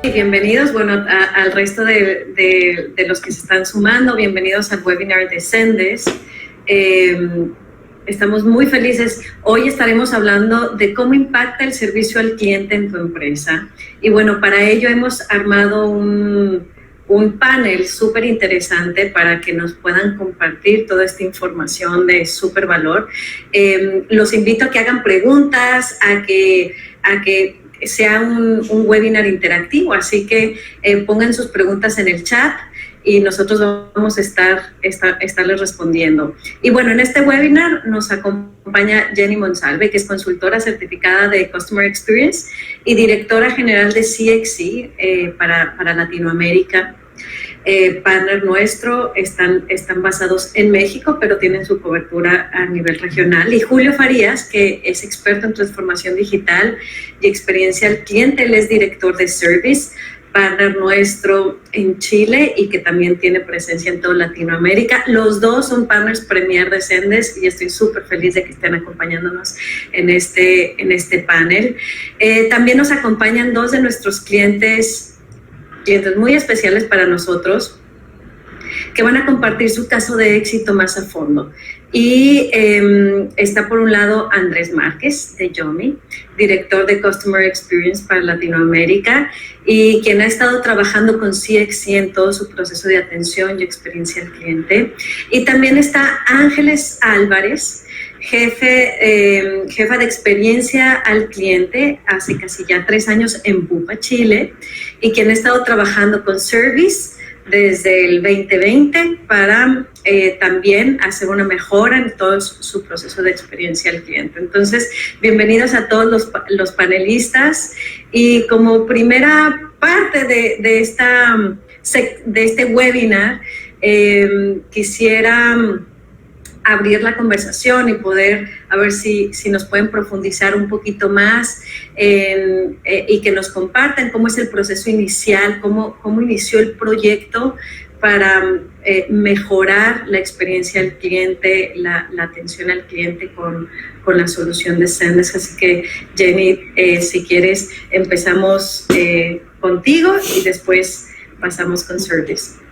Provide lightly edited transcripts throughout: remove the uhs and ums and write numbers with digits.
Y bienvenidos, bueno, al resto de los que se están sumando, bienvenidos al webinar de Zendesk. Estamos muy felices. Hoy estaremos hablando de cómo impacta el servicio al cliente en tu empresa. Y bueno, para ello hemos armado un panel súper interesante para que nos puedan compartir toda esta información de súper valor. Los invito a que hagan preguntas, a que sea un webinar interactivo, así que pongan sus preguntas en el chat y nosotros vamos a estarles respondiendo. Y bueno, en este webinar nos acompaña Jenny Monsalve, que es consultora certificada de Customer Experience y directora general de CXC para Latinoamérica. Partner nuestro, están basados en México, pero tienen su cobertura a nivel regional. Y Julio Farías, que es experto en transformación digital y experiencia al cliente, él es director de Service, partner nuestro en Chile y que también tiene presencia en toda Latinoamérica. Los dos son partners premier de Zendesk y estoy súper feliz de que estén acompañándonos en este panel. También nos acompañan dos de nuestros clientes muy especiales para nosotros, que van a compartir su caso de éxito más a fondo. Y está por un lado Andrés Márquez de Yomi, director de Customer Experience para Latinoamérica y quien ha estado trabajando con CXC en todo su proceso de atención y experiencia al cliente. Y también está Ángeles Álvarez, jefa de experiencia al cliente hace casi ya 3 años en Bupa, Chile, y quien ha estado trabajando con Service desde el 2020 para también hacer una mejora en todo su proceso de experiencia al cliente. Entonces, bienvenidos a todos los panelistas y como primera parte de este webinar, quisiera abrir la conversación y poder a ver si nos pueden profundizar un poquito más y que nos compartan cómo es el proceso inicial, cómo inició el proyecto para mejorar la experiencia al cliente, la atención al cliente con la solución de Zendesk. Así que, Jenny, si quieres, empezamos contigo y después pasamos con Service.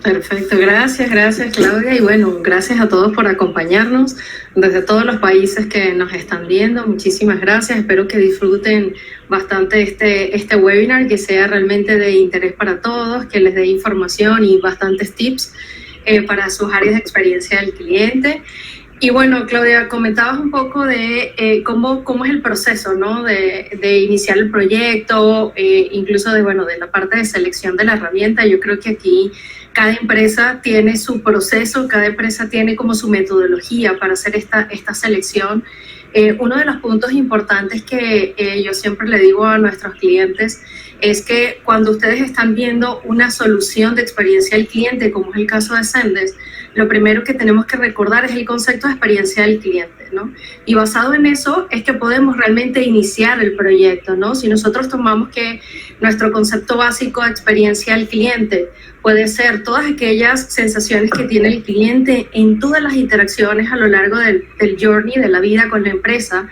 Perfecto, gracias Claudia y bueno, gracias a todos por acompañarnos desde todos los países que nos están viendo. Muchísimas gracias, espero que disfruten bastante este webinar, que sea realmente de interés para todos, que les dé información y bastantes tips para sus áreas de experiencia del cliente. Y bueno, Claudia, comentabas un poco de cómo es el proceso, ¿no? de iniciar el proyecto, incluso de la parte de selección de la herramienta. Yo creo que aquí cada empresa tiene su proceso, cada empresa tiene como su metodología para hacer esta selección. Uno de los puntos importantes que yo siempre le digo a nuestros clientes es que cuando ustedes están viendo una solución de experiencia al cliente, como es el caso de Zendesk, lo primero que tenemos que recordar es el concepto de experiencia del cliente, ¿no? Y basado en eso es que podemos realmente iniciar el proyecto, ¿no? Si nosotros tomamos que nuestro concepto básico de experiencia al cliente puede ser todas aquellas sensaciones que tiene el cliente en todas las interacciones a lo largo del journey de la vida con la empresa,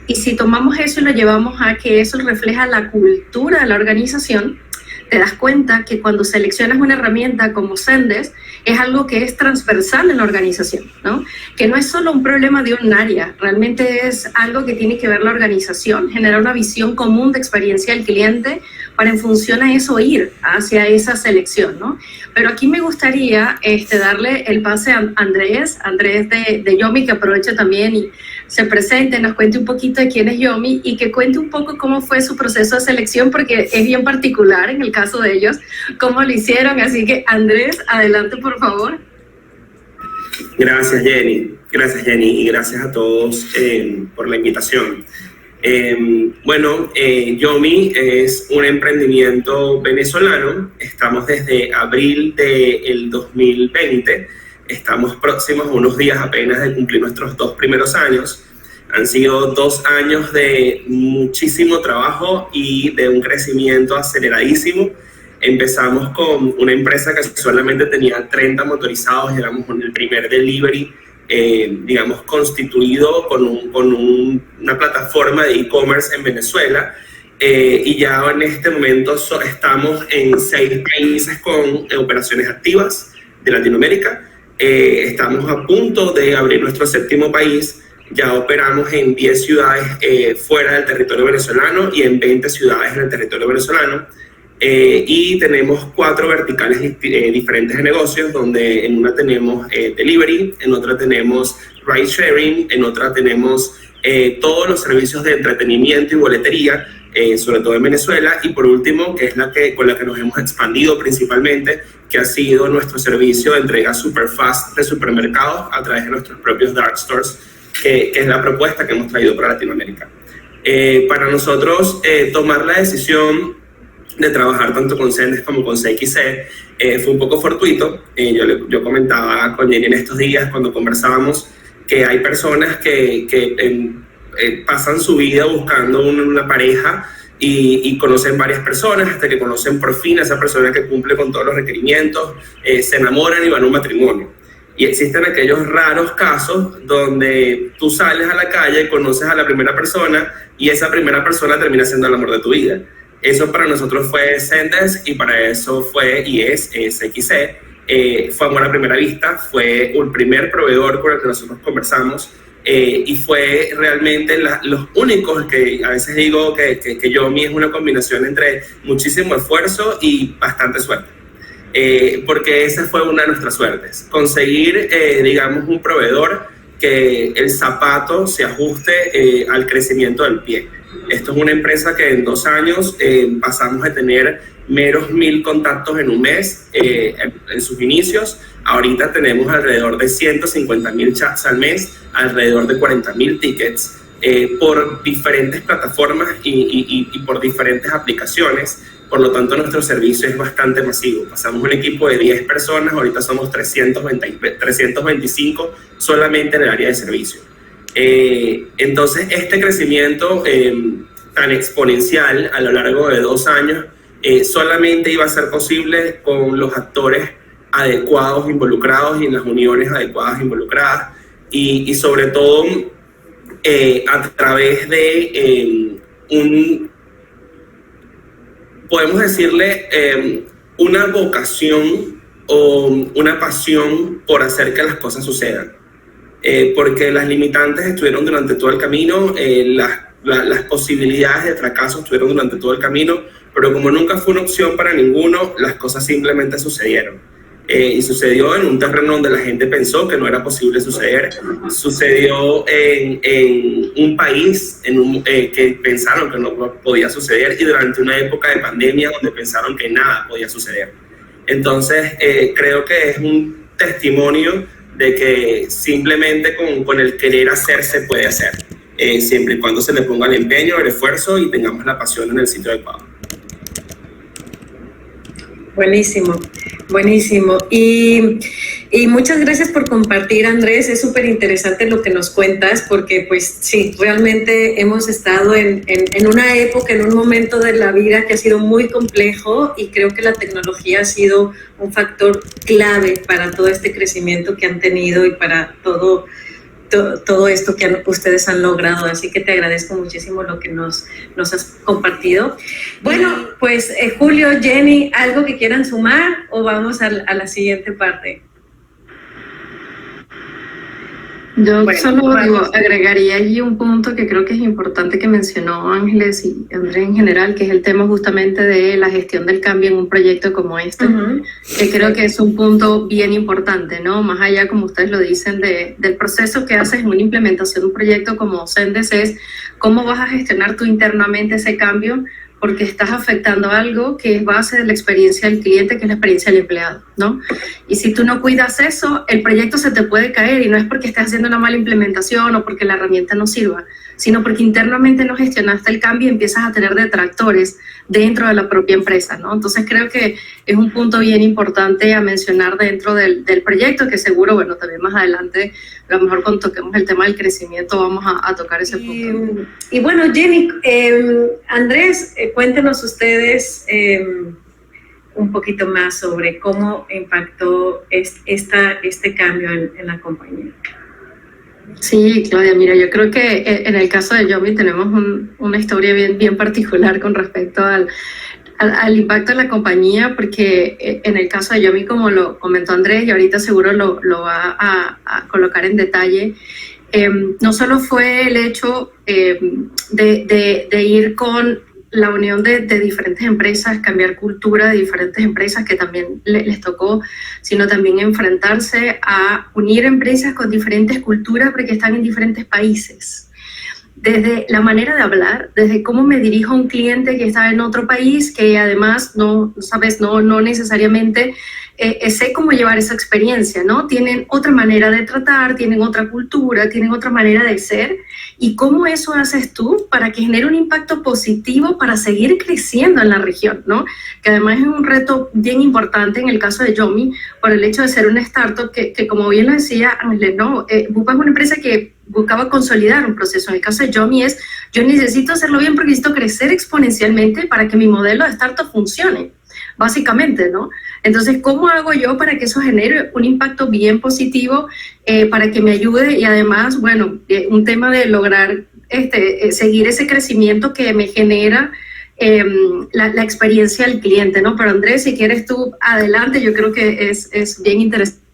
y si tomamos eso y lo llevamos a que eso refleja la cultura de la organización, te das cuenta que cuando seleccionas una herramienta como Zendesk, es algo que es transversal en la organización, ¿no? Que no es solo un problema de un área, realmente es algo que tiene que ver la organización, generar una visión común de experiencia del cliente para en función a eso ir hacia esa selección, ¿no? Pero aquí me gustaría darle el pase a Andrés de Yomi, que aproveche también y se presente, nos cuente un poquito de quién es Yomi y que cuente un poco cómo fue su proceso de selección, porque es bien particular en el caso de ellos, cómo lo hicieron. Así que, Andrés, adelante, por favor. Gracias, Jenny, y gracias a todos por la invitación. Yomi es un emprendimiento venezolano. Estamos desde abril del 2020. Estamos próximos a unos días apenas de cumplir nuestros 2 primeros años. Han sido 2 años de muchísimo trabajo y de un crecimiento aceleradísimo. Empezamos con una empresa que solamente tenía 30 motorizados, éramos el primer delivery, constituido con una plataforma de e-commerce en Venezuela, y ya en este momento estamos en 6 países con operaciones activas de Latinoamérica. Estamos a punto de abrir nuestro 7º país. Ya operamos en 10 ciudades fuera del territorio venezolano y en 20 ciudades en el territorio venezolano. Y tenemos 4 verticales diferentes de negocios, donde en una tenemos delivery, en otra tenemos ride sharing, en otra tenemos todos los servicios de entretenimiento y boletería, sobre todo en Venezuela, y por último, que es con la que nos hemos expandido principalmente, que ha sido nuestro servicio de entrega super fast de supermercados a través de nuestros propios dark stores, que es la propuesta que hemos traído para Latinoamérica. Para nosotros, tomar la decisión de trabajar tanto con Zendesk como con CXC fue un poco fortuito. Yo comentaba con Jenny en estos días cuando conversábamos que hay personas que pasan su vida buscando una pareja y conocen varias personas hasta que conocen por fin a esa persona que cumple con todos los requerimientos, se enamoran y van a un matrimonio. Y existen aquellos raros casos donde tú sales a la calle y conoces a la primera persona y esa primera persona termina siendo el amor de tu vida. Eso para nosotros fue Zendesk y para eso fue y es CXC. Fue amor a primera vista, fue el primer proveedor con el que nosotros conversamos y fue realmente los únicos que a veces digo que Yomi es una combinación entre muchísimo esfuerzo y bastante suerte. Porque esa fue una de nuestras suertes, conseguir, digamos, un proveedor que el zapato se ajuste al crecimiento del pie. Esto es una empresa que en 2 años pasamos a tener meros 1000 contactos en un mes en sus inicios. Ahorita tenemos alrededor de 150,000 chats al mes, alrededor de 40,000 tickets por diferentes plataformas y por diferentes aplicaciones. Por lo tanto, nuestro servicio es bastante masivo. Pasamos un equipo de 10 personas, ahorita somos 325 solamente en el área de servicio. Entonces, este crecimiento tan exponencial a lo largo de 2 años solamente iba a ser posible con los actores adecuados involucrados y en las uniones adecuadas involucradas y sobre todo a través de podemos decirle, una vocación o una pasión por hacer que las cosas sucedan. Porque las limitantes estuvieron durante todo el camino, las posibilidades de fracaso estuvieron durante todo el camino, pero como nunca fue una opción para ninguno, las cosas simplemente sucedieron. Y sucedió en un terreno donde la gente pensó que no era posible suceder. Sucedió en un país que pensaron que no podía suceder y durante una época de pandemia donde pensaron que nada podía suceder. Entonces, creo que es un testimonio de que simplemente con el querer hacer se puede hacer, siempre y cuando se le ponga el empeño, el esfuerzo y tengamos la pasión en el sitio adecuado. Buenísimo, buenísimo. Y muchas gracias por compartir, Andrés. Es súper interesante lo que nos cuentas porque, pues sí, realmente hemos estado en una época, en un momento de la vida que ha sido muy complejo y creo que la tecnología ha sido un factor clave para todo este crecimiento que han tenido y para todo esto que ustedes han logrado, así que te agradezco muchísimo lo que nos has compartido. Bueno, pues Julio, Jenny, ¿algo que quieran sumar o vamos a la siguiente parte? Yo solo agregaría allí un punto que creo que es importante que mencionó Ángeles y Andrés en general, que es el tema justamente de la gestión del cambio en un proyecto como este, que creo que es un punto bien importante, ¿no? Más allá, como ustedes lo dicen, del proceso que haces en una implementación de un proyecto como Zendesk, es cómo vas a gestionar tú internamente ese cambio, porque estás afectando algo que es base de la experiencia del cliente, que es la experiencia del empleado, ¿no? Y si tú no cuidas eso, el proyecto se te puede caer y no es porque estés haciendo una mala implementación o porque la herramienta no sirva, sino porque internamente no gestionaste el cambio y empiezas a tener detractores dentro de la propia empresa, ¿no? Entonces creo que es un punto bien importante a mencionar dentro del proyecto, que seguro, bueno, también más adelante, a lo mejor cuando toquemos el tema del crecimiento vamos a tocar ese punto. Y bueno, Jenny, Andrés, cuéntenos ustedes un poquito más sobre cómo impactó este cambio en la compañía. Sí, Claudia, mira, yo creo que en el caso de Yomi tenemos una historia bien particular con respecto al impacto de la compañía, porque en el caso de Yomi, como lo comentó Andrés, y ahorita seguro lo va a colocar en detalle, no solo fue el hecho de ir con la unión de diferentes empresas, cambiar cultura de diferentes empresas que también les tocó, sino también enfrentarse a unir empresas con diferentes culturas porque están en diferentes países. Desde la manera de hablar, desde cómo me dirijo a un cliente que está en otro país, que además no necesariamente sé cómo llevar esa experiencia, ¿no? Tienen otra manera de tratar, tienen otra cultura, tienen otra manera de ser. ¿Y cómo eso haces tú para que genere un impacto positivo para seguir creciendo en la región, ¿no? Que además es un reto bien importante en el caso de Yomi, por el hecho de ser una startup que como bien lo decía Ángeles, ¿no? Bupa es una empresa que buscaba consolidar un proceso. En el caso de Yomi es, yo necesito hacerlo bien porque necesito crecer exponencialmente para que mi modelo de startup funcione, básicamente, ¿no? Entonces, ¿cómo hago yo para que eso genere un impacto bien positivo, para que me ayude? Y además, bueno, un tema de lograr seguir ese crecimiento que me genera la experiencia del cliente, ¿no? Pero Andrés, si quieres tú, adelante, yo creo que es bien interesante.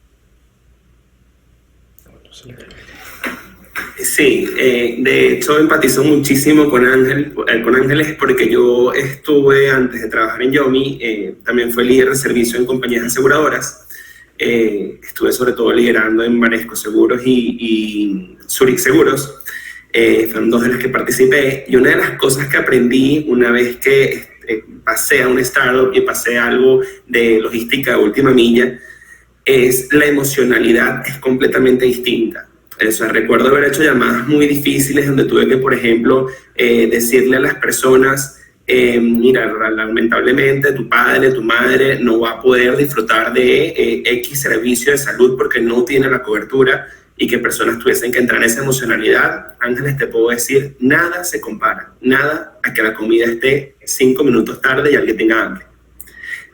Sí, de hecho empatizo muchísimo con Ángeles porque yo estuve, antes de trabajar en Yomi, también fue líder de servicio en compañías aseguradoras. Estuve sobre todo liderando en Banesco Seguros y Zurich Seguros. Fueron dos de las que participé. Y una de las cosas que aprendí una vez que pasé a un startup y pasé a algo de logística de última milla es la emocionalidad, es completamente distinta. O sea, recuerdo haber hecho llamadas muy difíciles donde tuve que, por ejemplo, decirle a las personas, mira, lamentablemente tu padre, tu madre no va a poder disfrutar de X servicio de salud porque no tiene la cobertura, y que personas tuviesen que entrar en esa emocionalidad. Ángeles, te puedo decir, nada se compara, nada a que la comida esté 5 minutos tarde y alguien tenga hambre.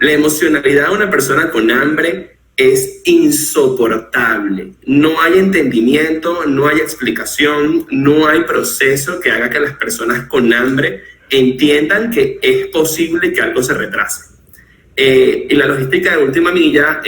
La emocionalidad de una persona con hambre es insoportable. No hay entendimiento, no hay explicación, no hay proceso que haga que las personas con hambre entiendan que es posible que algo se retrase. Y la logística de última milla,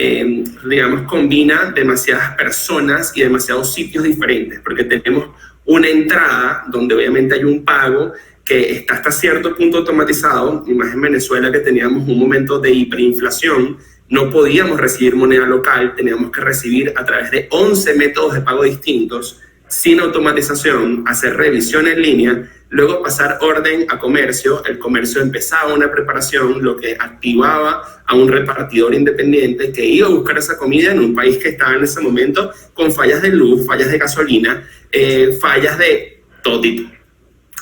digamos, combina demasiadas personas y demasiados sitios diferentes, porque tenemos una entrada donde obviamente hay un pago que está hasta cierto punto automatizado, y más en Venezuela que teníamos un momento de hiperinflación. No podíamos recibir moneda local, teníamos que recibir a través de 11 métodos de pago distintos, sin automatización, hacer revisión en línea, luego pasar orden a comercio. El comercio empezaba una preparación, lo que activaba a un repartidor independiente que iba a buscar esa comida en un país que estaba en ese momento con fallas de luz, fallas de gasolina, fallas de todo tipo.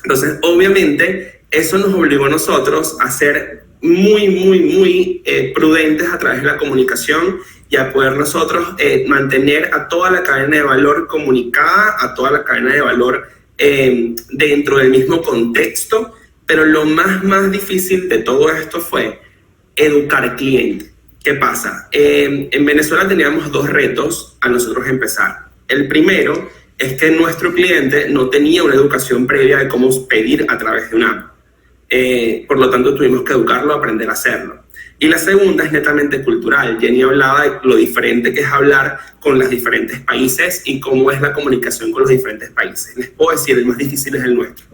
Entonces, obviamente, eso nos obligó a nosotros a ser muy prudentes a través de la comunicación y a poder nosotros mantener a toda la cadena de valor comunicada, a toda la cadena de valor dentro del mismo contexto. Pero lo más difícil de todo esto fue educar al cliente. ¿Qué pasa? En Venezuela teníamos dos retos a nosotros empezar. El primero es que nuestro cliente no tenía una educación previa de cómo pedir a través de una app. Por lo tanto, tuvimos que educarlo, aprender a hacerlo. Y la segunda es netamente cultural. Jenny hablaba de lo diferente que es hablar con los diferentes países y cómo es la comunicación con los diferentes países. Les puedo decir, el más difícil es el nuestro.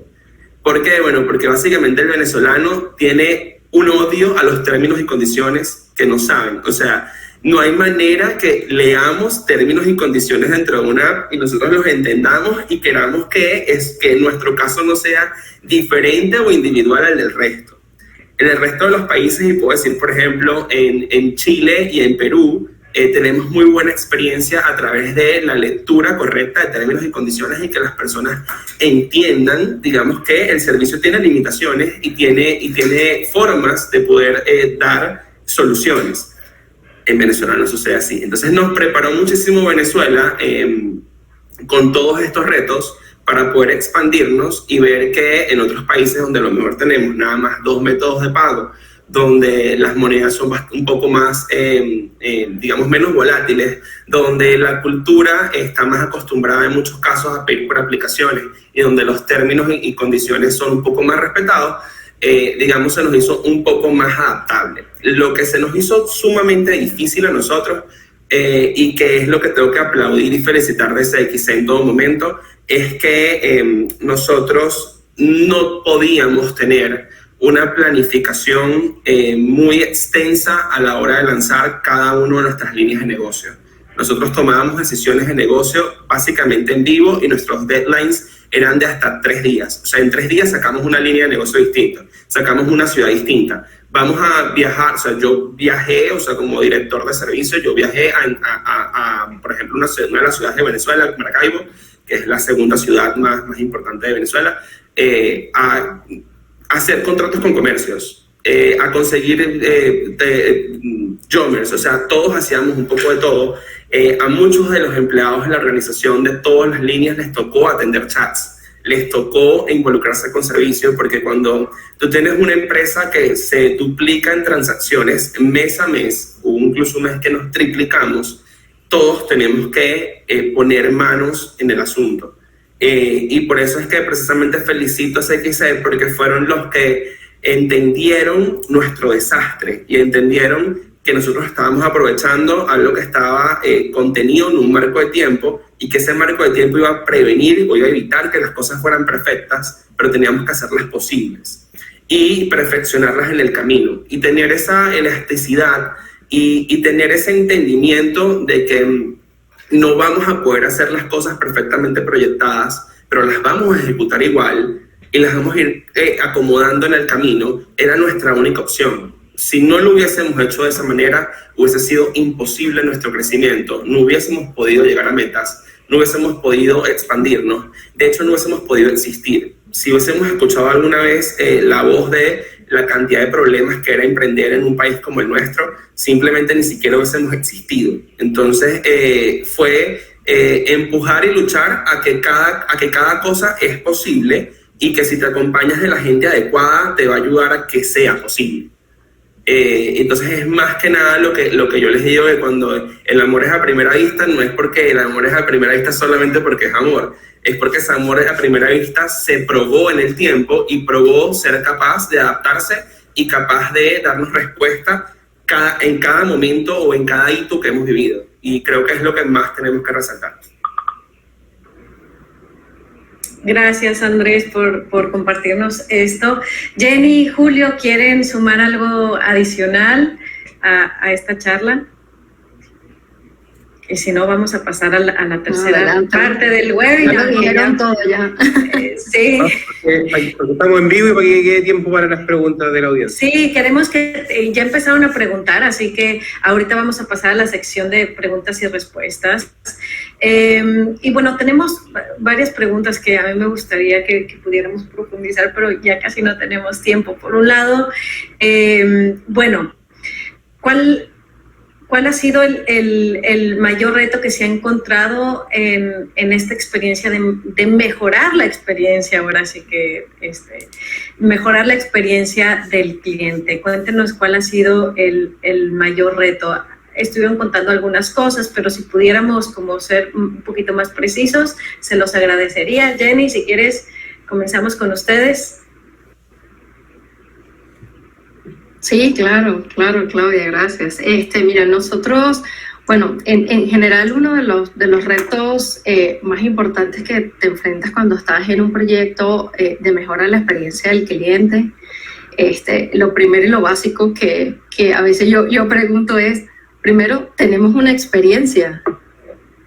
¿Por qué? Bueno, porque básicamente el venezolano tiene un odio a los términos y condiciones que no saben. O sea, no hay manera que leamos términos y condiciones dentro de una app y nosotros los entendamos y queramos que nuestro caso no sea diferente o individual al del resto. En el resto de los países, y puedo decir, por ejemplo, en Chile y en Perú, tenemos muy buena experiencia a través de la lectura correcta de términos y condiciones y que las personas entiendan, digamos, que el servicio tiene limitaciones y tiene formas de poder dar soluciones. En Venezuela no sucede así. Entonces nos preparó muchísimo Venezuela con todos estos retos para poder expandirnos y ver que en otros países donde a lo mejor tenemos nada más 2 métodos de pago donde las monedas son un poco más, digamos, menos volátiles, donde la cultura está más acostumbrada en muchos casos a pedir por aplicaciones y donde los términos y condiciones son un poco más respetados, digamos, se nos hizo un poco más adaptable. Lo que se nos hizo sumamente difícil a nosotros, y que es lo que tengo que aplaudir y felicitar de CXC en todo momento, es que nosotros no podíamos tener una planificación muy extensa a la hora de lanzar cada una de nuestras líneas de negocio. Nosotros tomábamos decisiones de negocio básicamente en vivo y nuestros deadlines eran de hasta 3 días. O sea, en 3 días sacamos una línea de negocio distinta, sacamos una ciudad distinta. Vamos a viajar, o sea, yo viajé, o sea, como director de servicio, yo viajé por ejemplo, una de las ciudades de Venezuela, Maracaibo, que es la segunda ciudad más importante de Venezuela, a hacer contratos con comercios, a conseguir jobbers, o sea, todos hacíamos un poco de todo. A muchos de los empleados de la organización de todas las líneas les tocó atender chats, les tocó involucrarse con servicios, porque cuando tú tienes una empresa que se duplica en transacciones mes a mes, o incluso un mes que nos triplicamos, todos tenemos que poner manos en el asunto. Y por eso es que precisamente felicito a CXC, porque fueron los que entendieron nuestro desastre y entendieron que nosotros estábamos aprovechando algo que estaba contenido en un marco de tiempo y que ese marco de tiempo iba a prevenir o iba a evitar que las cosas fueran perfectas, pero teníamos que hacerlas posibles y perfeccionarlas en el camino y tener esa elasticidad y tener ese entendimiento de que no vamos a poder hacer las cosas perfectamente proyectadas, pero las vamos a ejecutar igual y las vamos a ir acomodando en el camino, era nuestra única opción. Si no lo hubiésemos hecho de esa manera, hubiese sido imposible nuestro crecimiento, no hubiésemos podido llegar a metas, no hubiésemos podido expandirnos, de hecho no hubiésemos podido existir. Si hubiésemos escuchado alguna vez la voz de la cantidad de problemas que era emprender en un país como el nuestro, simplemente ni siquiera hubiésemos existido. Entonces fue empujar y luchar a que cada cosa es posible y que si te acompañas de la gente adecuada te va a ayudar a que sea posible. Entonces es más que nada lo que yo les digo, que cuando el amor es a primera vista, no es porque el amor es a primera vista solamente porque es amor, es porque ese amor a primera vista se probó en el tiempo y probó ser capaz de adaptarse y capaz de darnos respuesta en cada momento o en cada hito que hemos vivido, y creo que es lo que más tenemos que resaltar. Gracias, Andrés, por compartirnos esto. Jenny y Julio, ¿quieren sumar algo adicional a esta charla? Y si no, vamos a pasar a la tercera parte del webinar. Ya lo dijeron todo ya. Sí. Porque estamos en vivo y para que quede tiempo para las preguntas de la audiencia. Sí, queremos que ya empezaron a preguntar, así que ahorita vamos a pasar a la sección de preguntas y respuestas. Y bueno, tenemos varias preguntas que a mí me gustaría que pudiéramos profundizar, pero ya casi no tenemos tiempo. Por un lado, bueno, ¿cuál ha sido el mayor reto que se ha encontrado en esta experiencia de mejorar la experiencia? Ahora sí que mejorar la experiencia del cliente. Cuéntenos cuál ha sido el mayor reto. Estuvieron contando algunas cosas, pero si pudiéramos como ser un poquito más precisos, se los agradecería. Jenny, si quieres, comenzamos con ustedes. Sí, claro, Claudia, gracias. Mira, nosotros, bueno, en general uno de los retos más importantes que te enfrentas cuando estás en un proyecto de mejora de la experiencia del cliente, lo primero y lo básico que a veces yo pregunto es, primero, tenemos una experiencia,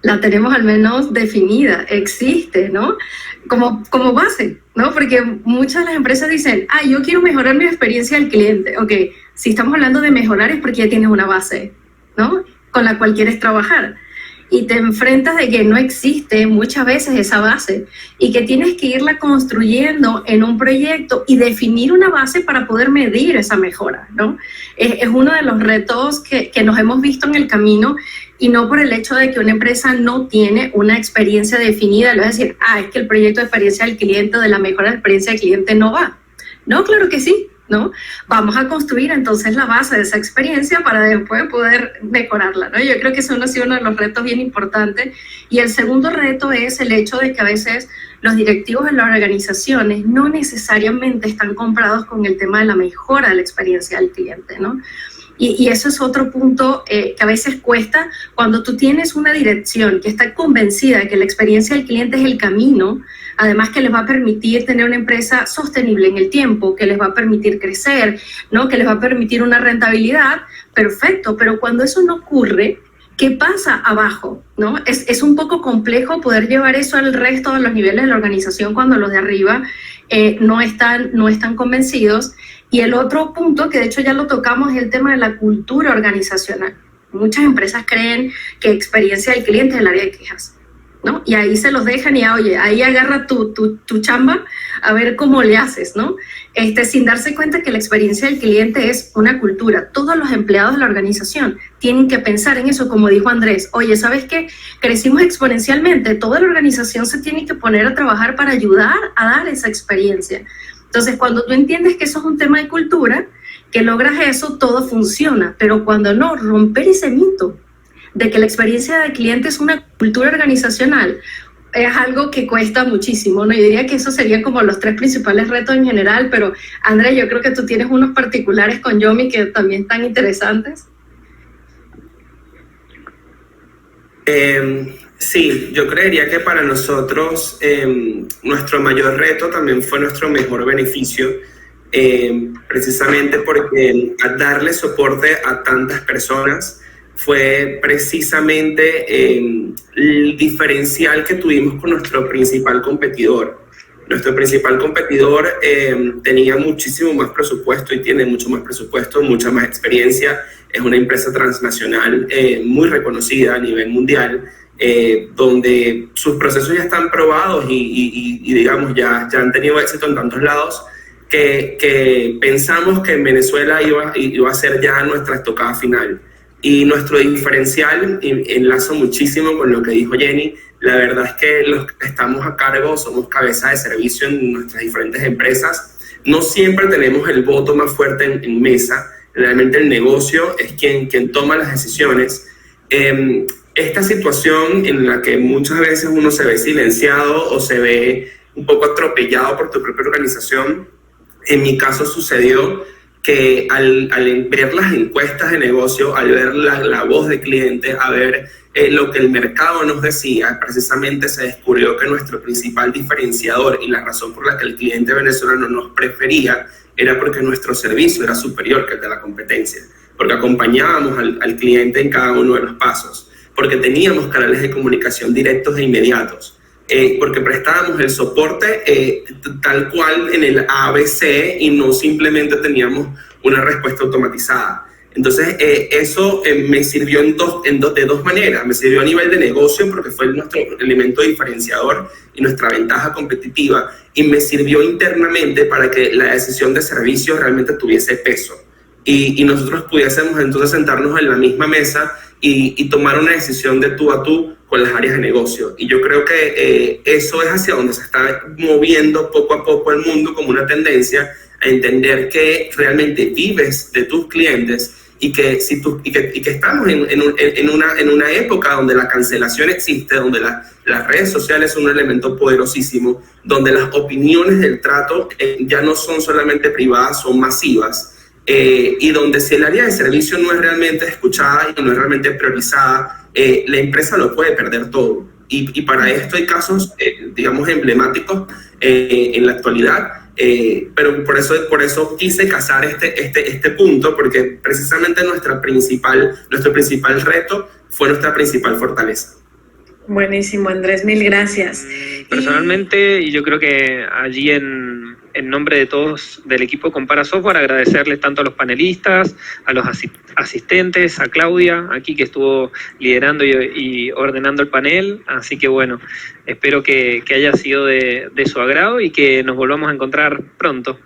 la tenemos al menos definida, existe, ¿no? Como base, ¿no? Porque muchas de las empresas dicen, yo quiero mejorar mi experiencia del cliente. Ok, si estamos hablando de mejorar es porque ya tienes una base, ¿no? Con la cual quieres trabajar. Y te enfrentas de que no existe muchas veces esa base y que tienes que irla construyendo en un proyecto y definir una base para poder medir esa mejora, ¿no? Es uno de los retos que nos hemos visto en el camino, y no por el hecho de que una empresa no tiene una experiencia definida, le vas a decir, es que el proyecto de experiencia del cliente, de la mejora de la experiencia del cliente no va. No, claro que sí, ¿no? Vamos a construir entonces la base de esa experiencia para después poder mejorarla, ¿no? Yo creo que eso ha sido uno de los retos bien importantes. Y el segundo reto es el hecho de que a veces los directivos en las organizaciones no necesariamente están comprados con el tema de la mejora de la experiencia del cliente, ¿no? Y eso es otro punto que a veces cuesta cuando tú tienes una dirección que está convencida de que la experiencia del cliente es el camino, además que les va a permitir tener una empresa sostenible en el tiempo, que les va a permitir crecer, ¿no? Que les va a permitir una rentabilidad, perfecto, pero cuando eso no ocurre, ¿qué pasa abajo? ¿No? Es un poco complejo poder llevar eso al resto de los niveles de la organización cuando los de arriba no están convencidos. Y el otro punto, que de hecho ya lo tocamos, es el tema de la cultura organizacional. Muchas empresas creen que experiencia del cliente es el área de quejas, ¿no? Y ahí se los dejan y, oye, ahí agarra tu chamba a ver cómo le haces, ¿no? Sin darse cuenta que la experiencia del cliente es una cultura. Todos los empleados de la organización tienen que pensar en eso, como dijo Andrés. Oye, ¿sabes qué? Crecimos exponencialmente. Toda la organización se tiene que poner a trabajar para ayudar a dar esa experiencia. Entonces, cuando tú entiendes que eso es un tema de cultura, que logras eso, todo funciona. Pero cuando no, romper ese mito de que la experiencia del cliente es una cultura organizacional es algo que cuesta muchísimo, ¿no? Yo diría que esos serían como los 3 principales retos en general, pero Andrés, yo creo que tú tienes unos particulares con Yomi que también están interesantes. Sí, yo creería que para nosotros nuestro mayor reto también fue nuestro mejor beneficio, precisamente porque al darle soporte a tantas personas fue precisamente el diferencial que tuvimos con nuestro principal competidor. Nuestro principal competidor tenía muchísimo más presupuesto y tiene mucho más presupuesto, mucha más experiencia. Es una empresa transnacional muy reconocida a nivel mundial, donde sus procesos ya están probados y digamos, ya han tenido éxito en tantos lados que pensamos que en Venezuela iba a ser ya nuestra estocada final. Y nuestro diferencial, enlazo muchísimo con lo que dijo Jenny, la verdad es que los que estamos a cargo somos cabeza de servicio en nuestras diferentes empresas. No siempre tenemos el voto más fuerte en mesa, realmente el negocio es quien toma las decisiones. Esta situación en la que muchas veces uno se ve silenciado o se ve un poco atropellado por tu propia organización, en mi caso sucedió que al ver las encuestas de negocio, al ver la voz del cliente, a ver lo que el mercado nos decía, precisamente se descubrió que nuestro principal diferenciador y la razón por la que el cliente venezolano nos prefería era porque nuestro servicio era superior que el de la competencia, porque acompañábamos al cliente en cada uno de los pasos, porque teníamos canales de comunicación directos e inmediatos, porque prestábamos el soporte tal cual en el ABC y no simplemente teníamos una respuesta automatizada. Entonces, eso me sirvió de dos maneras. Me sirvió a nivel de negocio porque fue nuestro elemento diferenciador y nuestra ventaja competitiva, y me sirvió internamente para que la decisión de servicio realmente tuviese peso y nosotros pudiésemos entonces sentarnos en la misma mesa y tomar una decisión de tú a tú con las áreas de negocio. Y yo creo que eso es hacia donde se está moviendo poco a poco el mundo, como una tendencia a entender que realmente vives de tus clientes y que estamos en una época donde la cancelación existe, donde las redes sociales son un elemento poderosísimo, donde las opiniones del trato ya no son solamente privadas, son masivas. Y donde si el área de servicio no es realmente escuchada y no es realmente priorizada, la empresa lo puede perder todo. Y para esto hay casos, digamos, emblemáticos en la actualidad, pero por eso quise cazar este punto, porque precisamente nuestro principal reto fue nuestra principal fortaleza. Buenísimo, Andrés, mil gracias. Personalmente, y yo creo que allí en nombre de todos del equipo Compara Software, agradecerles tanto a los panelistas, a los asistentes, a Claudia, aquí que estuvo liderando y ordenando el panel. Así que bueno, espero que haya sido de su agrado y que nos volvamos a encontrar pronto.